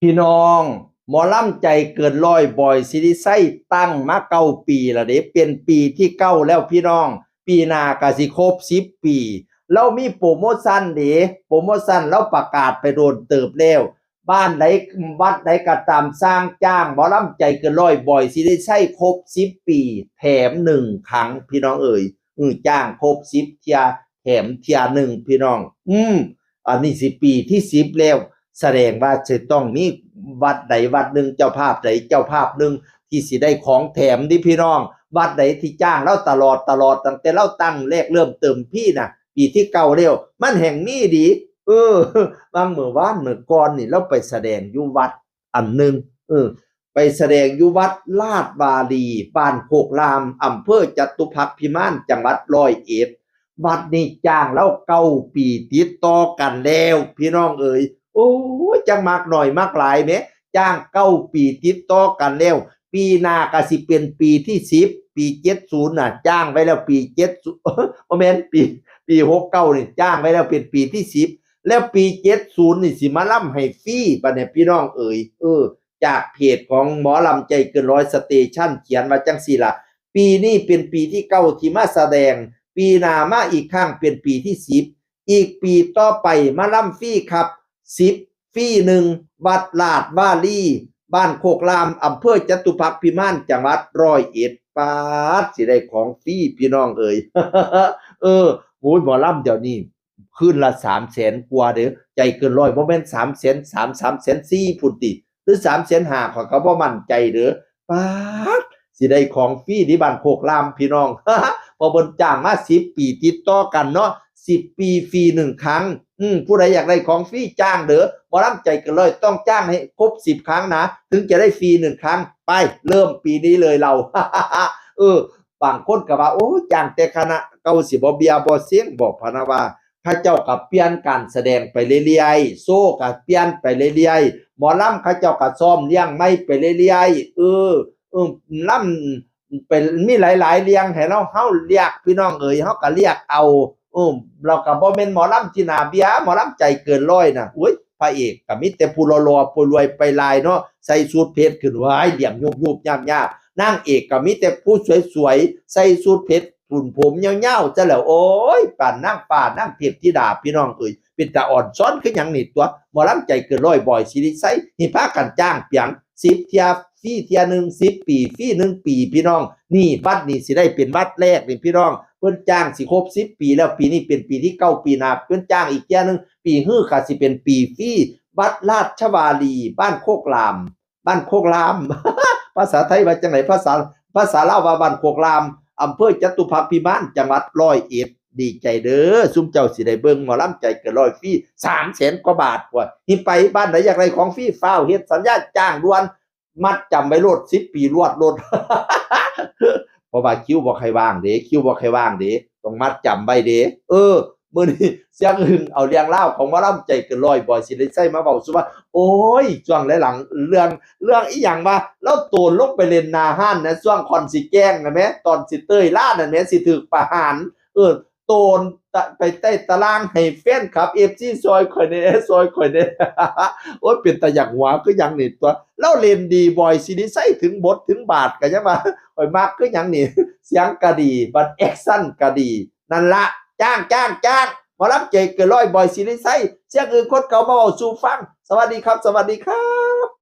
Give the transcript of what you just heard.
พี่น้องหมอลำใจเกินร้อยบอยซิริไซตั้งมา9 ปีแล้วเด้เป็นปีที่9แล้วพี่น้องปีหน้าก็สิครบ10 ปีเรามีโปรโมชั่นเด้โปรโมชั่นเราประกาศไปโดนเติบแล้วบ้านใดวัดใดก็ตามสร้างจ้างหมอลำใจเกินร้อยบอยซิริไซครบ10 ปีแถม1 ครั้งพี่น้องเอ๋ยจ้างครบ10 เที่ยแถมเที่ยหนึ่งพี่น้องอันนี้สิปีที่10แล้วแสดงว่าจะต้องมีวัดใดวัดหนึ่งเจ้าภาพใดเจ้าภาพหนึ่งที่สิได้ของแถมดิพี่น้องวัดใดที่จ้างเราตลอดตั้งแต่เราตั้งแรกเริ่มเติมพี่น่ะปีที่เก่าเร็วมันแห่งนี้ดีบางเมื่อวานเมื่อก่อนนี่เราไปแสดงอยู่วัดอันหนึ่งไปแสดงอยู่วัดลาดวารีบ้านโคกรามอำเภอจตุพักพิมานจังหวัด101วัดนี้จ้างแล้ว9 ปีติดต่อกันแล้วพี่น้องเอ๋ยโอ้ยจังมากหน่อยมากหลายแหมจ้าง9 ปีติดต่อกันแล้วปีหน้าก็สิเป็นปีที่10ปี70น่ะจ้างไว้แล้วปี70บ่แม่นปี69นี่จ้างไว้แล้วเป็นปีที่10แล้วปี70นี่สิมาล่ำให้ฟรีบัดนี้พี่น้องเอ๋ยจากเพจของหมอลำใจเกินร้อยสเตชันเขียนว่าจังซี่ล่ะปีนี้เป็นปีที่9ที่มาแสดงปีหน้ามาอีกครั้งเป็นปีที่10อีกปีต่อไปมาล่ำฟรีครับ10ฟรี1วัดลาดวารีบ้านโคกรามอำเภอจตุพักพิมานจังหวัด101ปาดสิได้ของฟรีพี่น้องเอ๋ย โอ้ยหมอลำเดี๋ยวนี้คืนละ300,000กว่าเด้อใจเกินร้อยบ่แม่น300,000 300,004พุ่นติหรือ350,000ข้อยก็บ่มั่นใจเด้อปาดสิได้ของฟรีที่บ้านโคกรามพี่น้อง พอเพิ่นจ้างมา10 ปีติดต่อกันเนาะ10 ปีฟรี1 ครั้งผู้ใดอยากได้ของฟรีจ้างเด้อหมอลำใจเกินร้อยต้องจ้างให้ครบ10 ครั้งนะถึงจะได้ฟรี1 ครั้งไปเริ่มปีนี้เลยเรา บางคนก็ว่าโอ้จ้างแต่คณะเก่าสิบ่เบียบ่เสียงบอกพะนะว่าเขาเจ้าก็เปลี่ยนการแสดงไปเรื่อยๆโซก็เปลี่ยนไปเรื่อยๆหมอลำเขาเจ้าก็ซ้อมเลี้ยงใหม่ไปเรื่อยๆลำเป็นมีหลายๆเลี้ยงให้เราเฮาเรียกพี่น้องเอ๋ยเฮาก็เรียกเอาเราก็บ่แม่นหมอลำที่น่าเบียหมอลำใจเกินร้อยน่ะอุ๊ยพระเอกก็มีแต่ผู้หล่อๆผู้รวยไปลายเนาะใส่สูทเพชรขึ้นไว้เดี่ยมยุบๆยามๆนางเอกก็มีแต่ผู้สวยๆใส่สูทเพชรหุ่นผมยาวๆซะแล้วโอ้ยปานนางฟ้านางเทพธิดาพี่น้องเอ๋ยเป็นตาอ่อนซ้อนคือหยังนี่ตัวหมอลำใจเกินร้อยบ่อยสิริไสนี่พากันจ้างเปียง10 เที่ยฟรีเที่ยหนึ่ง10 ปีฟรี1 ปีพี่น้องนี่บัดนี้สิได้เป็นบัดแรกนี่พี่น้องเพิ่นจ้างสิครบ10 ปีแล้วปีนี้เป็นปีที่9ปีหน้าเพิ่นจ้างอีกเที่ยนึงปีฮื้อก็สิเป็นปีฟรีวัดราชวารีบ้านโคกรามภาษาไทยว่าจังไดภาษาลาวว่าบ้านโคกรามอำเภอจตุพักพิมานจังหวัด101ดีใจเด้อซุมเจ้าสิได้เบิ่งหมอลำใจเกินร้อยฟรี300,000 กว่าบาทพุ่นนี่ไปบ้านใดอยากได้ของฟรีฟ้าวเฮ็ดสัญญาจ้างด่วนมัดจำไว้โลด10 ปีรวดโลด เพราะว่าคิวบ่ใครว่างเด้ต้องมัดจำไว้เด้มื้อนี้เสียงหึงเอาเรื่องราวของหมอลำใจเกินร้อยบ่สิได้ใช้มาเว้าสู่ว่าโอ้ยช่วงหลังๆเรื่องอีหยังว่าเราโตนลงไปเล่นหน้าห้านนะช่วงคอนสิแกล้งน่ะแหมตอนสิเต้ยล่านั่นแหมสิถูกประหารโตนไปใต้ตารางให้แฟนคลับ FC ซอยข่อยแหน่โอ๊ยเป็นตาอยากหัวคือหยังนี่ตัวเราเล่นดีบ่อยสิได้ใช้ถึงบทถึงบาทก็ยังว่าข่อยมักคือหยังนี่เสียงก็ดีบัดแอกชันก็ดีนั่นล่ะจ้างหมอลำใจเกินร้อยบ่อยสิได้ใช้เสียงอื่นคนเก่ามาเว้าสู่ฟังสวัสดีครับ